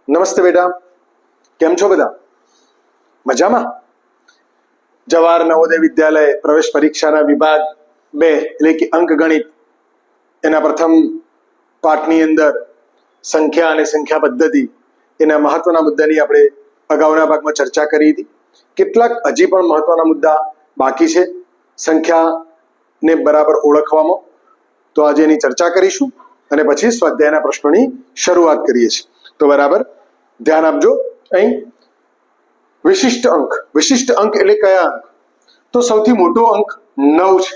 નમસ્તે બેટા, કેમ છો બધા? મજામાં? જવાહર નવોદય વિદ્યાલય પ્રવેશ પરીક્ષાના વિભાગ 2 એટલે કે અંકગણિત એના પ્રથમ પાઠની અંદર સંખ્યા અને સંખ્યા પદ્ધતિ એના મહત્વના મુદ્દાની આપણે અગાઉના ભાગમાં ચર્ચા કરી હતી. કેટલાક હજી પણ મહત્વના મુદ્દા બાકી છે સંખ્યાને બરાબર ઓળખવામાં, તો આજે એની ચર્ચા કરીશું અને પછી સ્વાધ્યાયના પ્રશ્નોની શરૂઆત કરીએ છીએ. તો બરાબર ધ્યાન આપજો. અહીં વિશિષ્ટ અંક એટલે કયા અંક? તો સૌથી મોટો અંક 9 છે.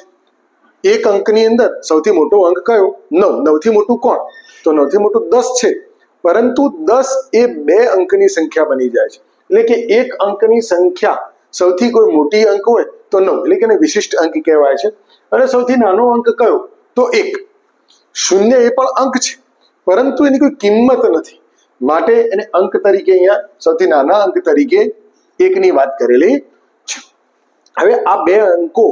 એક અંકની અંદર સૌથી મોટો અંક કયો? 9. 9 થી મોટું કોણ? તો 9 થી મોટું 10 છે. પરંતુ 10 એ 2 અંકની સંખ્યા બની જાય છે. એટલે કે એક અંકની સંખ્યા સૌથી કોઈ મોટી અંક હોય તો 9, એટલે કે એને વિશિષ્ટ અંક કહેવાય છે. અને સૌથી નાનો અંક કયો? તો 1. શૂન્ય એ પણ અંક છે, પરંતુ એની કોઈ કિંમત નથી, માટે એને અંક તરીકે અહીંયા સૌથી નાના અંક તરીકે 1 ની વાત કરેલી છે. હવે આ 2 અંકો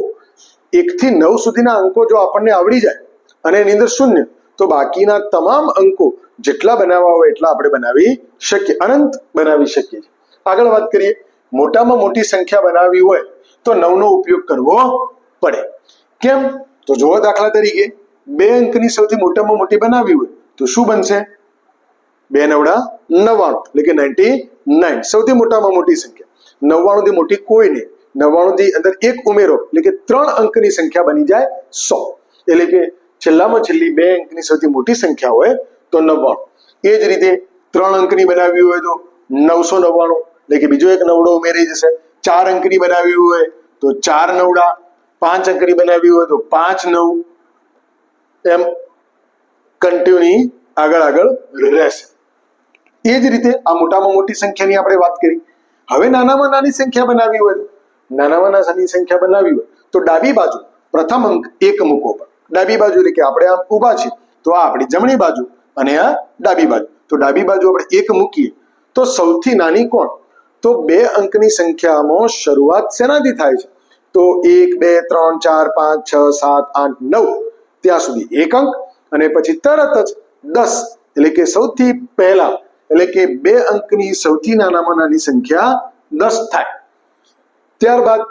1 થી 9 સુધીના અંકો જો આપણને આવડી જાય અને એની અંદર શૂન્ય, તો બાકીના તમામ અંકો જેટલા બનાવવા હોય એટલા આપણે બનાવી શકીએ, અનંત બનાવી શકીએ. આગળ વાત કરીએ. મોટામાં મોટી સંખ્યા બનાવવી હોય તો 9 નો ઉપયોગ કરવો પડે. કેમ? તો જુઓ, દાખલા તરીકે 2 અંકની સૌથી મોટામાં મોટી બનાવવી હોય તો શું બનશે? 2 નવડા 99, એટલે કે 99 સૌથી મોટામાં મોટી સંખ્યા. 99 થી મોટી કોઈ નહીં. 99 થી અંદર 1 ઉમેરો એટલે કે 3 અંકની સંખ્યા બની જાય 100. એટલે કે છેલ્લામાં છેલ્લી 2 અંકની સૌથી મોટી સંખ્યા હોય તો 99. એ જ રીતે 3 અંકની બનાવવી હોય તો 999, એટલે કે બીજો એક નવડો ઉમેરી જશે. 4 અંકની બનાવવી હોય તો 4 નવડા, 5 અંકની બનાવવી હોય તો 5 9, એમ કન્ટિન્યુ આગળ રહેશે. એ જ રીતે આ મોટામાં મોટી સંખ્યાની આપણે વાત કરી. હવે નાનામાં નાની સંખ્યા બનાવવી હોય તો ડાબી બાજુ પ્રથમ અંક 1 મૂકવો પડે. ડાબી બાજુ એટલે કે આપણે આમ ઊભા છીએ તો આ આપણી જમણી બાજુ અને આ ડાબી બાજુ. તો ડાબી બાજુ આપણે 1 મૂકીએ તો સૌથી નાની કોણ? તો 2 અંકની સંખ્યામાં શરૂઆત શેનાથી થાય છે? તો 1 2 3 4 5 6 7 8 9 ત્યાં સુધી 1 અંક, અને પછી તરત જ 10, એટલે કે સૌથી પહેલા, એટલે કે 2 અંકની સૌથી નાનામાં નાની સંખ્યા 10 થાય. ત્યારબાદ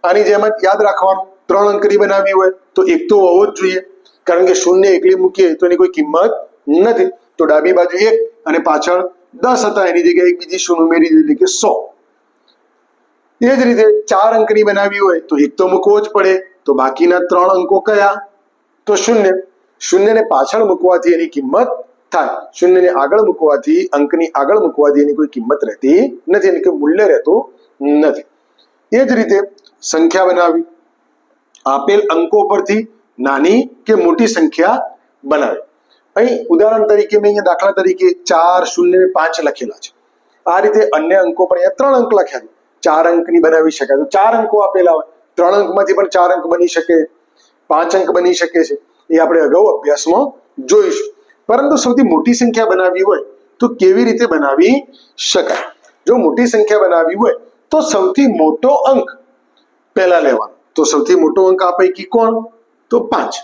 આની જેમ જ યાદ રાખવાનું, 3 અંકની બનાવવી હોય તો 1 તો હોવો જ જોઈએ, કારણ કે શૂન્ય એકલી મૂકીએ તો એની કોઈ કિંમત નથી. તો ડાબી બાજુ 1 અને પાછળ 10 હતા, એની જગ્યાએ એક બીજી શૂન્ય ઉમેરી દીધી, એટલે કે 100. એ જ રીતે 4 અંકની બનાવવી હોય તો 1 તો મૂકવો જ પડે. તો બાકીના 3 અંકો કયા? તો શૂન્ય. શૂન્યને પાછળ મૂકવાથી એની કિંમત થાય. શૂન્યને આગળ મૂકવાથી, અંકની આગળ મૂકવાથી એની કોઈ કિંમત રહેતી નથી, એની કોઈ મૂલ્ય રહેતું નથી. એ જ રીતે સંખ્યા બનાવી. આપેલ અંકો પરથી નાની કે મોટી સંખ્યા બનાવે. અહીં ઉદાહરણ તરીકે મેં અહીંયા દાખલા તરીકે 4 0 5 લખેલા છે. આ રીતે અન્ય અંકો પણ અહીંયા 3 અંક લખ્યા છે. 4 અંકની બનાવી શકાય તો 4 અંકો આપેલા હોય. 3 અંકમાંથી પણ 4 અંક બની શકે, 5 અંક બની શકે છે. એ આપણે અગાઉ અભ્યાસમાં જોઈશું. પરંતુ સૌથી મોટી સંખ્યા બનાવવી હોય તો કેવી રીતે બનાવી શકાય? જો મોટી સંખ્યા બનાવવી હોય તો સૌથી મોટો અંક પહેલા લેવાનો. તો સૌથી મોટો અંક આ પૈકી કોણ? તો 5.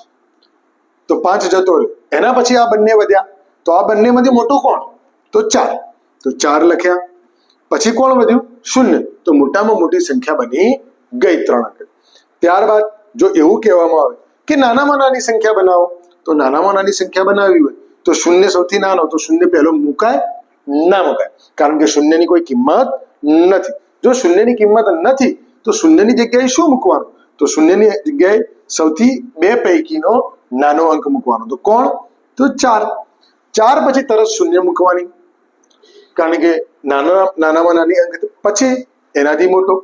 તો 5 જતો રહ્યો. એના પછી આ બંને વધ્યા, તો આ બંનેમાંથી મોટું કોણ? તો 4. તો 4 લખ્યા. પછી કોણ વધ્યું? 0. તો મોટામાં મોટી સંખ્યા બની ગઈ 3 અંક. ત્યારબાદ જો એવું કહેવામાં આવે કે નાનામાં નાની સંખ્યા બનાવો, તો નાનામાં નાની સંખ્યા બનાવવી હોય તો 0 સૌથી નાનો, તો 0 પહેલો મુકાય? ના મુકાય, કારણ કે 0 ની કોઈ કિંમત નથી. જો 0 ની કિંમત નથી તો 0 ની જગ્યાએ શું મૂકવાનું? તો 0 ની જગ્યાએ સૌથી 2 પૈકીનો નાનો અંક મૂકવાનો. તો કોણ? તો 4. 4 પછી તરત 0 મૂકવાની, કારણ કે નાનામાં નાની અંક પછી એનાથી મોટો,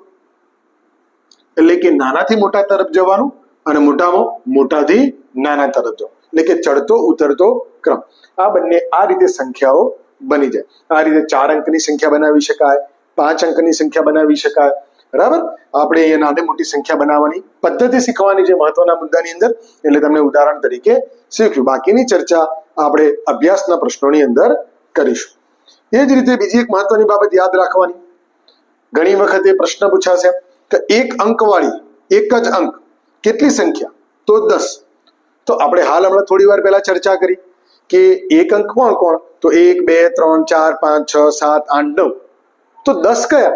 એટલે કે નાનાથી મોટા તરફ જવાનું અને મોટામાં મોટાથી નાના તરફ જવાનું, એટલે કે ચડતો ઉતરતો ક્રમ. આ બંને આ રીતે સંખ્યાઓ બની જાય. આ રીતે 4 અંકની સંખ્યા બનાવી શકાય, 5 અંકની સંખ્યા બનાવી શકાય. બરાબર? આપણે અહીંયા નાની મોટી સંખ્યા બનાવવાની પદ્ધતિ શીખવાની છે મહત્વના મુદ્દાની અંદર, એટલે તમને ઉદાહરણ તરીકે શીખ્યું. બાકીની ચર્ચા આપણે અભ્યાસના પ્રશ્નોની અંદર કરીશું. એ જ રીતે બીજી એક મહત્વની બાબત યાદ રાખવાની. ઘણી વખતે પ્રશ્ન પૂછાશે કે એક અંકવાળી એક જ અંક કેટલી સંખ્યા? તો 10. તો આપણે હમણાં થોડી વાર પહેલા ચર્ચા કરી કે એક અંક કોણ કોણ, તો 1 2 3 4 5 6 7 8 9, તો 10 કયા?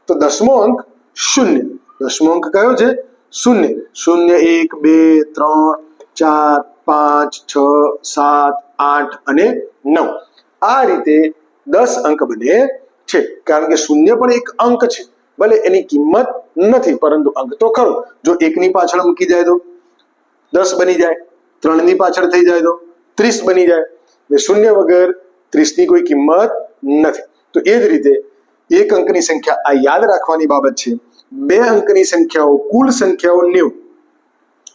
તો 10મો અંક શૂન્ય. 10મો અંક કયો છે? શૂન્ય. 0 1 2 3 4 5 6 7 8 અને 9. આ રીતે 10 અંક બને છે. કારણ કે શૂન્ય પણ એક અંક છે, ભલે એની કિંમત નથી પરંતુ અંક તો ખરો. જો 1 ની પાછળ મૂકી જાય તો 10 બની જાય, 3 ની પાછળ થઈ જાય તો 30 બની જાય. એટલે શૂન્ય વગર 30 ની કોઈ કિંમત નથી. તો એ જ રીતે એક અંકની સંખ્યા આ યાદ રાખવાની બાબત છે. 2 અંકની સંખ્યાઓ, કુલ સંખ્યાઓ 90.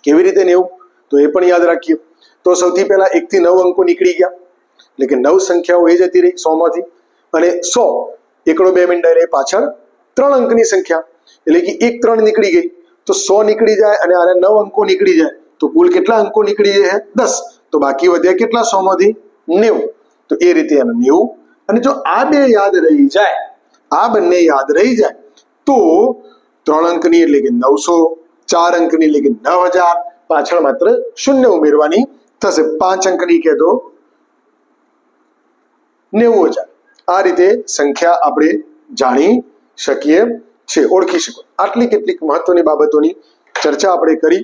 કેવી રીતે 90? તો એ પણ યાદ રાખીએ. તો સૌથી પહેલા 1 થી 9 અંકો નીકળી ગયા, એટલે કે 9 સંખ્યાઓ એ જતી રહી 100 માંથી. અને 100 એકડો 2 મીંડા એટલે પાછળ 3 અંકની સંખ્યા, એટલે કે 1 3 નીકળી ગઈ. તો 100 નીકળી જાય અને આને 9 અંકો નીકળી જાય તો કુલ કેટલા અંકો નીકળી જાય? 10. તો બાકી વધ્યા કેટલા 100 માંથી? 90. તો એ રીતે એનું 90. અને જો આ બે યાદ રહી જાય, આ બંને યાદ રહી જાય તો 3 અંકની એટલે કે 900, 4 અંકની એટલે કે 9000, પાછળ માત્ર શૂન્ય ઉમેરવાની થશે. 5 અંકની કે તો 90000. આ રીતે સંખ્યા આપણે જાણી શકીએ છીએ, ઓળખી શકો. આટલી કેટલીક મહત્વની બાબતોની ચર્ચા આપણે કરી,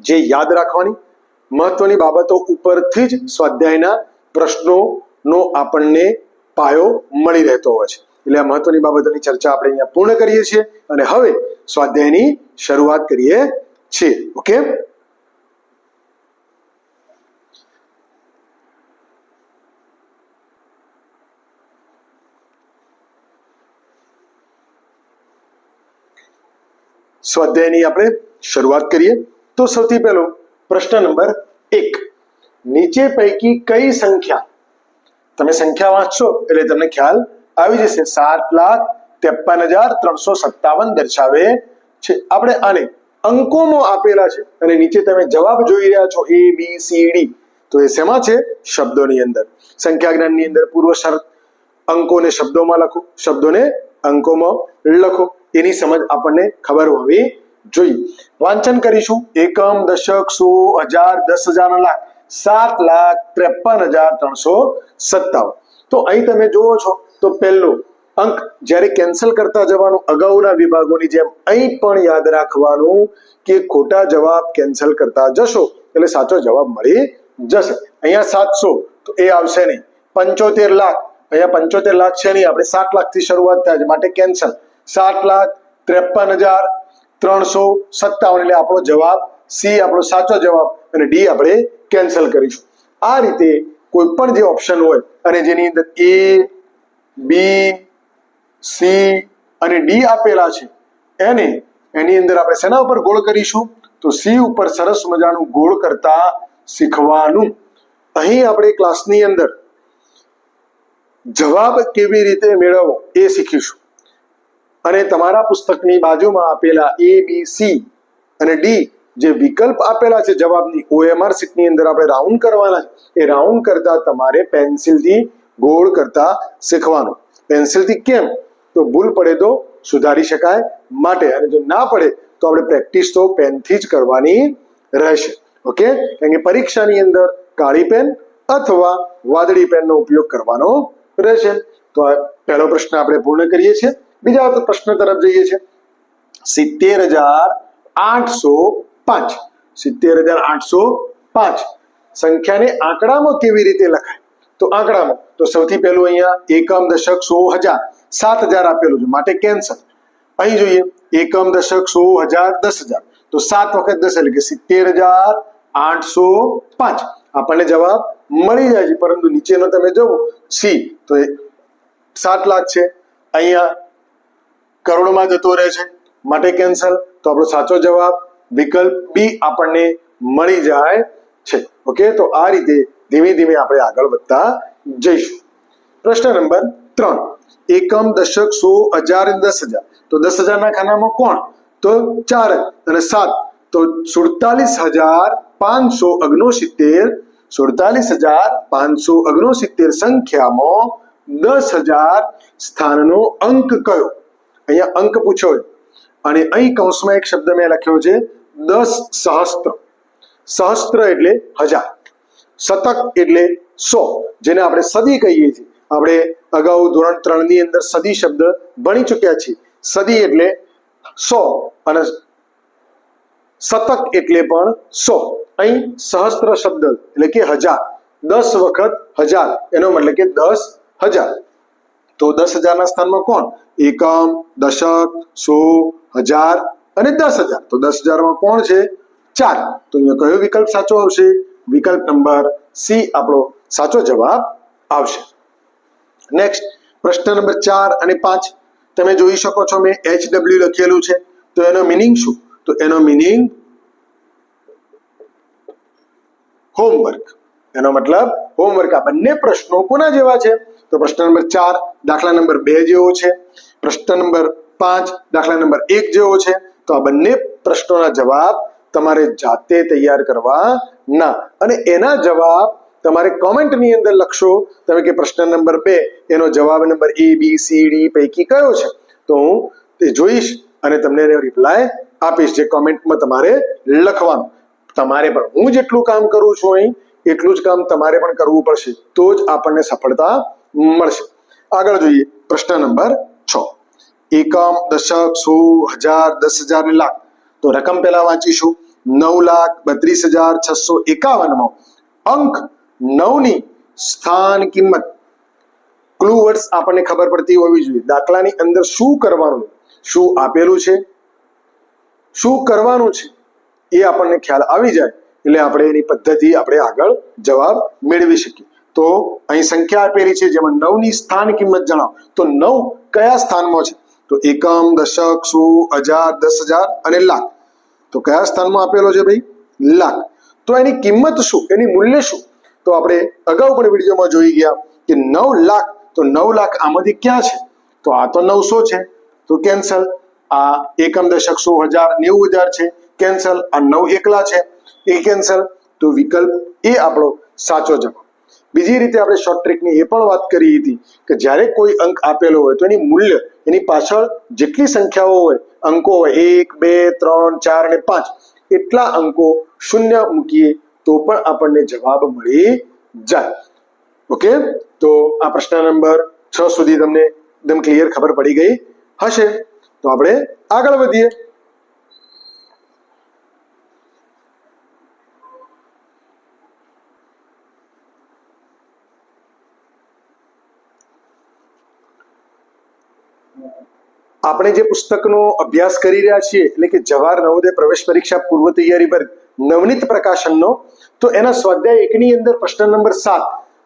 જે યાદ રાખવાની મહત્વની બાબતો ઉપરથી જ સ્વાધ્યાયના પ્રશ્નોનો આપણને પાયો મળી રહેતો હોય છે. એટલે આ મહત્વની બાબતોની ચર્ચા આપણે અહીંયા પૂર્ણ કરીએ છીએ અને હવે સ્વાધ્યાયની શરૂઆત કરીએ છીએ. ઓકે, સ્વાધ્યાયની આપણે શરૂઆત કરીએ. તો સૌથી પહેલો પ્રશ્ન નંબર 1, નીચે પૈકી કઈ સંખ્યા, તમે સંખ્યા વાંચશો એટલે તમને ખ્યાલ આવી જશે. 7,53,357 દર્શાવે છે. આપણે આને અંકોમાં આપેલા છે અને નીચે તમે જવાબ જોઈ રહ્યા છો A B C D. તો એ શેમાં છે? શબ્દોની અંદર. સંખ્યા જ્ઞાનની અંદર પૂર્વ શરત, અંકોને શબ્દોમાં લખો, શબ્દોને અંકોમાં લખો. એની સમજ આપણને ખબર હોવી જોઈએ. વાંચન કરીશું. એકમ, દશક, 100, 1000, 10,000, લાખ. 7,53,357. તો અહીં તમે જુઓ છો તો પહેલો અંક જ્યારે કેન્સલ કરતા જવાનું, અગાઉના વિભાગોની જેમ અહીં પણ યાદ રાખવાનું કે ખોટા જવાબ કેન્સલ કરતા જશો એટલે સાચો જવાબ મળી જશે. અહીંયા 700 તો એ આવશે નહીં. 75 લાખ, અહીંયા 75 લાખ છે નહીં, આપણે 7 લાખથી શરૂઆત થાય છે માટે કેન્સલ. 7,53,357 એટલે આપણો જવાબ સી આપણો સાચો જવાબ અને ડી આપણે કેન્સલ કરીશું. આ રીતે કોઈ પણ જે ઓપ્શન હોય અને જેની અંદર A, B, C અને D આપેલા છે એની અંદર આપણે શેના ઉપર ગોળ કરીશું? તો C ઉપર સરસ મજાનું ગોળ કરતા શીખવાનું. અહીં આપણે ક્લાસની અંદર જવાબ કેવી રીતે મેળવવો એ શીખીશું. અને તમારા પુસ્તકની બાજુમાં આપેલા A, B, C અને D જે વિકલ્પ આપેલા છે જવાબની, OMR શીટની અંદર આપણે રાઉન્ડ કરવાના છે. એ રાઉન્ડ કરતા તમારે પેન્સિલથી ગોળ કરતા શીખવાનું. પેન્સિલથી કેમ? તો ભૂલ પડે તો સુધારી શકાય માટે, અને જો ના પડે તો આપણે પ્રેક્ટિસ તો પેનથી જ કરવાની રહેશે. ઓકે, કારણ કે પરીક્ષાની અંદર કાળી પેન અથવા વાદળી પેનનો ઉપયોગ કરવાનો રહેશે. તો આ પહેલો પ્રશ્ન આપણે પૂર્ણ કરીએ છીએ. બીજા પ્રશ્ન તરફ જઈએ છીએ. 70,805. 70,805 સંખ્યાને આંકડામાં કેવી રીતે લખાય? તો આંકડામાં તો સૌથી પહેલું અહીંયા એકમ, દશક, 100, 1000, 7,000 આપેલું છે માટે કેન્સલ. અહીં જોઈએ એકમ, દશક, 100, 10,000, 10,000 તો 7 વખત 10 એટલે કે 70,805 આપણને જવાબ મળી જાય છે. પરંતુ નીચેનો તમે જુઓ સી તો 7 લાખ છે, અહીંયા કરોડમાં જતો રહે છે માટે કેન્સલ. તો આપણો સાચો જવાબ વિકલ્પ બી આપણને મળી જાય છે. ઓકે, તો આ રીતે ધીમે ધીમે આપણે આગળ વધતા જઈશું. પ્રશ્ન નંબર 3, એકમ, દશક, 100, 1000 અને 10,000. તો 10,000 ના ખાનામાં કોણ? તો 4 અને 7 તો 47,569. 47,569 સંખ્યામાં 10,000 સ્થાનનો અંક કયો? અહીંયા અંક પૂછ્યો અને અહીં કૌંસમાં એક શબ્દ મેં લખ્યો છે 10 સહસ્ત્ર. સહસ્ત્ર એટલે 1000. શતક એટલે 100, જેને આપણે સદી કહીએ છીએ. આપણે અગાઉ ધોરણ 3 ની અંદર સદી શબ્દ ભણી ચૂક્યા છીએ. સદી એટલે 100 અને શતક એટલે પણ 100. અહીં સહસ્ત્ર શબ્દ એટલે કે 1000, 10 વખત 1000 એનો મતલબ કે 10,000. તો 10,000 ના સ્થાનમાં કોણ? એકમ, દશક, સો, હજાર અને 10,000. તો 10,000 માં કોણ છે? 4. તો અહીંયા કયો વિકલ્પ સાચો આવશે? વિકલ્પ નંબર સી આપણો સાચો જવાબ આવશે. નેક્સ્ટ પ્રશ્ન નંબર 4 અને 5 તમે જોઈ શકો છો, મેં HW લખેલું છે. તો એનો મિનિંગ શું? તો એનો મિનિંગ હોમવર્ક. એનો મતલબ હોમવર્ક. આ બંને પ્રશ્નો કોના જેવા છે? તો પ્રશ્ન નંબર 4 દાખલા નંબર 2 જેવો છે. પ્રશ્ન નંબર 5 દાખલા નંબર 1 જેવો છે. તો આ બંને પ્રશ્નોના જવાબ તમારે જાતે તૈયાર કરવાના અને એના જવાબ તમારે કોમેન્ટની અંદર લખશો. તમે કે પ્રશ્ન નંબર 2 એનો જવાબ number A B C D પૈકી કયો છે? તો હું તે જોઈશ અને તમને એનો રિપ્લાય આપીશ, જે કોમેન્ટમાં તમારે લખવાનું. તમારે પણ હું જેટલું કામ કરું છું અહીં એટલું જ કામ તમારે પણ કરવું પડશે, તો જ આપણને સફળતા મળશે. આગળ જોઈએ પ્રશ્ન નંબર 6. એકમ, દશક, સો, હજાર, 10,000 ને લાખ. તો રકમ પહેલા વાંચીશું. 9,32,651 માં અંક 9 ની સ્થાન કિંમત. ક્લુ વર્ડ્સ આપણને ખબર પડતી હોવી જોઈએ. દાખલાની અંદર શું કરવાનું, શું આપેલું છે, શું કરવાનું છે એ આપણને ખ્યાલ આવી જાય એટલે આપણે એની પદ્ધતિ આપણે આગળ જવાબ મેળવી શકીએ. તો અહીં સંખ્યા આપેલી છે, જેમાં 9 ની સ્થાન કિંમત જણાવો. તો 9 કયા સ્થાનમાં છે? તો એકમ, દશક, સો, હજાર, 10,000 અને લાખ. તો કયા સ્થાનમાં આપેલો છે ભાઈ? લાખ. તો એની કિંમત શું, એની મૂલ્ય શું? તો આપણે અગાઉ પણ વિડીયોમાં જોઈ ગયા કે 9 લાખ. તો 9 લાખ આમાંથી ક્યાં છે? તો આ તો 900 છે, તો કેન્સલ. આ એકમ, દશક, સો, હજાર, 90,000 છે, કેન્સલ. આ 9 એકલા છે, એ કેન્સલ. તો વિકલ્પ એ આપણો સાચો જવાબ. બીજી રીતે આપણે શોર્ટ ટ્રિકની એ પણ વાત કરી હતી કે જ્યારે કોઈ અંક આપેલો હોય તો એની મૂલ્ય, એની પાછળ જેટલી સંખ્યાઓ હોય, અંકો હોય 1 2 3 4 અને 5, એટલા અંકો શૂન્ય મૂકીએ તો પણ આપણને જવાબ મળી જાય. ઓકે, તો આ પ્રશ્ન નંબર 6 સુધી તમને એકદમ ક્લિયર ખબર પડી ગઈ હશે. તો આપણે આગળ વધીએ. આપણે જે પુસ્તકનો અભ્યાસ કરી રહ્યા છીએ એટલે કે જવાહર નવોદય પ્રવેશ પરીક્ષા પૂર્વ તૈયારી વર્ગ નવનીત પ્રકાશનનો, તો એના સ્વાધ્યાય 1 ની અંદર પ્રશ્ન નંબર 7.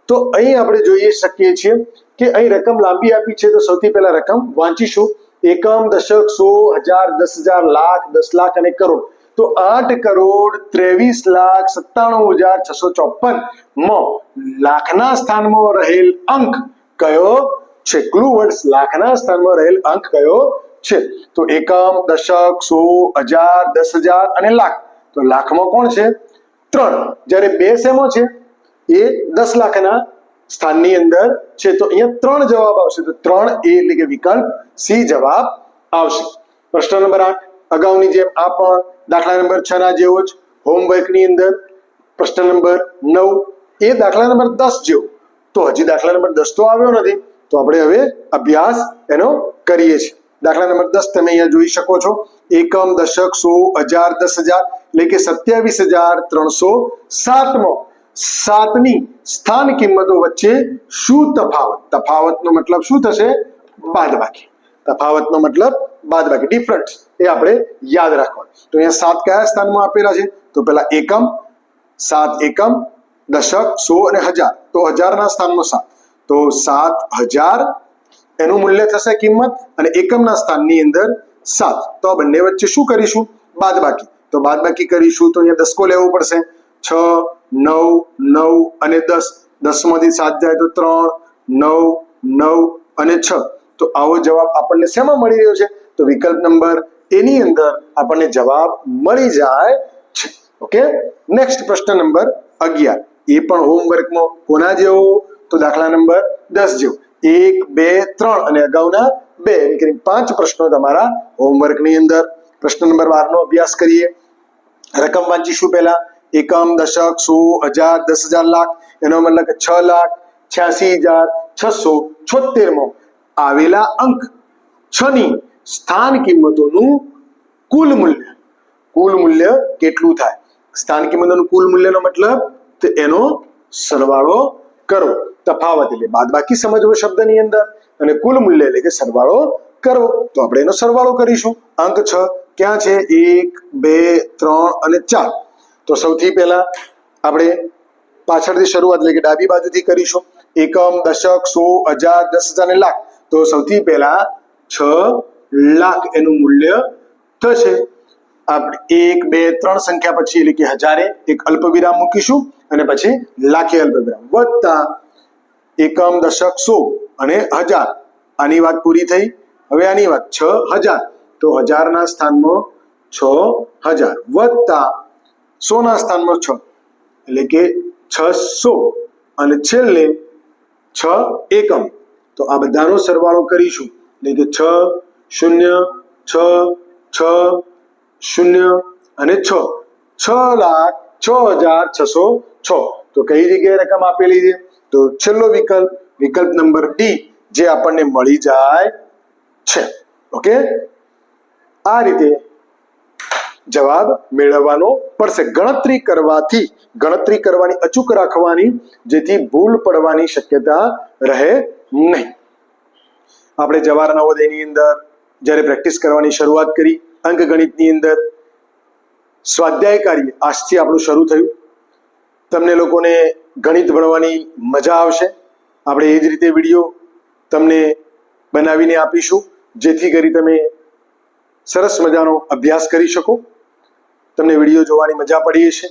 તો અહીં આપણે જોઈ શકીએ છીએ કે અહીં રકમ લાંબી આપી છે. તો સૌથી પહેલા રકમ વાંચીશું. એકમ, દશક, સો, હજાર, 10,000, લાખ, 10 લાખ અને કરોડ. તો 8,93,97,654 માં લાખના સ્થાનમાં રહેલ અંક કયો છે? ક્લુ વર્ડ્સ લાખના સ્થાનમાં રહેલ અંક કયો છે? તો એકમ, દશક, સો, હજાર, 10,000 અને લાખ. તો લાખમાં કોણ છે? 3. જ્યારે 2 શેમાં છે? એ 10 લાખના સ્થાનની અંદર છે. તો અહીંયા 3 જવાબ આવશે. તો 3 એ એટલે કે વિકલ્પ સી જવાબ આવશે. પ્રશ્ન નંબર 8 અગાઉની જેમ આ પણ દાખલા નંબર 6 ના જેવો જ હોમવર્કની અંદર પ્રશ્ન નંબર 9 એ દાખલા નંબર 10 જેવો. તો હજી દાખલા નંબર 10 તો આવ્યો નથી, તો આપણે હવે અભ્યાસ એનો કરીએ છીએ. દાખલા નંબર 10 તમે અહીંયા જોઈ શકો છો. એકમ, દશક, સો, હજાર, 10,000 એટલે કે 27,307 માં 7 ની સ્થાન કિંમતો વચ્ચે શું તફાવત? તફાવતનો મતલબ શું થશે? બાદબાકી. તફાવતનો મતલબ બાદબાકી, ડિફરન્સ. એ આપણે યાદ રાખવાનું. તો અહીંયા 7 કયા સ્થાનમાં આપેલા છે? તો પેલા એકમ, 7 એકમ, દશક, સો અને હજાર. તો હજારના સ્થાનમાં 7. તો 7,000 એનું મૂલ્ય થશે કિંમત, અને એકમના સ્થાનની અંદર 7. તો આ બંને વચ્ચે શું કરીશું? બાદબાકી. તો બાદબાકી કરીશું તો અહીંયા દસકો લેવો પડશે. 6 9 9 અને 10. 10 માંથી 7 જાય તો 3 9 9 અને 6. તો આવો જવાબ આપણને શેમાં મળી રહ્યો છે? તો વિકલ્પ નંબર એ ની અંદર આપણને જવાબ મળી જાય છે. ઓકે, નેક્સ્ટ પ્રશ્ન નંબર 11 એ પણ હોમવર્કમાં કોના જેવો? તો દાખલા નંબર 10 જેવો. 1 2 3 અને અગાઉના 2 એમ કરીને 5 પ્રશ્નો તમારા હોમવર્કની અંદર. પ્રશ્ન નંબર 12 નો અભ્યાસ કરીએ. રકમ વાંચીશું પહેલા. એકમ, દશક, સો, હજાર, 10,000, લાખ. એનો મતલબ કે 6,86,676 આવેલા અંક 6 ની સ્થાન કિંમતોનું કુલ મૂલ્ય કેટલું થાય? સ્થાન કિંમતોનું કુલ મૂલ્યનો મતલબ તો એનો સરવાળો કરવો. તફાવત એટલે બાદબાકી સમજવો શબ્દની અંદર, અને કુલ મૂલ્ય એટલે કે સરવાળો કરવો. તો આપણે એનો સરવાળો કરીશું. અંક 6 ક્યાં છે? 1, 2, 3 અને 4. તો સૌથી પહેલા આપણે પાછળથી શરૂઆત એટલે કે ડાબી બાજુથી કરીશું. એકમ, દશક, સો, હજાર, 10,000 અને લાખ. તો સૌથી પહેલા 6 લાખ એનું મૂલ્ય થશે. આપણે 1, 2, 3 સંખ્યા પછી એટલે કે હજારે એક અલ્પ વિરામ મૂકીશું અને પછી લાખે અલ્પ વિરામ વત્તા એકમ, દશક, સો અને હજાર. આની વાત પૂરી થઈ. હવે આની વાત 6,000. તો હજારના સ્થાનમાં 6,000 વત્તા 100 ના સ્થાનમાં 6 એટલે કે 600 અને છેલ્લે 6 એકમ. તો આ બધાનો સરવાળો કરીશું એટલે કે 6, 0, 6, 6, 0 અને 6. 6,06,606. તો કઈ જગ્યાએ રકમ આપેલી છે? તો છેલ્લો વિકલ્પ નંબર ડી જે આપણને મળી જાય છે. ઓકે, આ રીતે જવાબ મેળવવાનો પડશે. ગણતરી કરવાની અચૂક રાખવાની, જેથી ભૂલ પડવાની શક્યતા રહે નહીં. આપણે જવાહર નવોદયની અંદર જ્યારે પ્રેક્ટિસ કરવાની શરૂઆત કરી, અંકગણિતની અંદર સ્વાધ્યાય કાર્ય આજથી આપણું શરૂ થયું. તમને લોકોને ગણિત ભણવાની મજા આવશે. આપણે એ જ રીતે વિડીયો તમને બનાવીને આપીશું, જેથી કરી તમે સરસ મજાનો અભ્યાસ કરી શકો. તમને વિડીયો જોવાની મજા પડી હશે.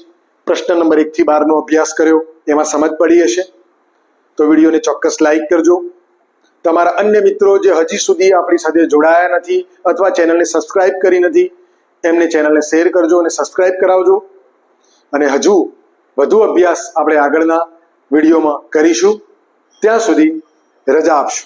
પ્રશ્ન નંબર 1 થી 12 નો અભ્યાસ કર્યો, એમાં સમજ પડી હશે. તો વિડીયોને ચોક્કસ લાઈક કરજો. તમારા અન્ય મિત્રો જે હજી સુધી આપણી સાથે જોડાયા નથી અથવા ચેનલને સબસ્ક્રાઇબ કરી નથી, એમને ચેનલને શેર કરજો અને સબસ્ક્રાઇબ કરાવજો. અને હજુ વધુ અભ્યાસ આપણે આગળના વિડીયોમાં કરીશું. ત્યાં સુધી રજા આપશો.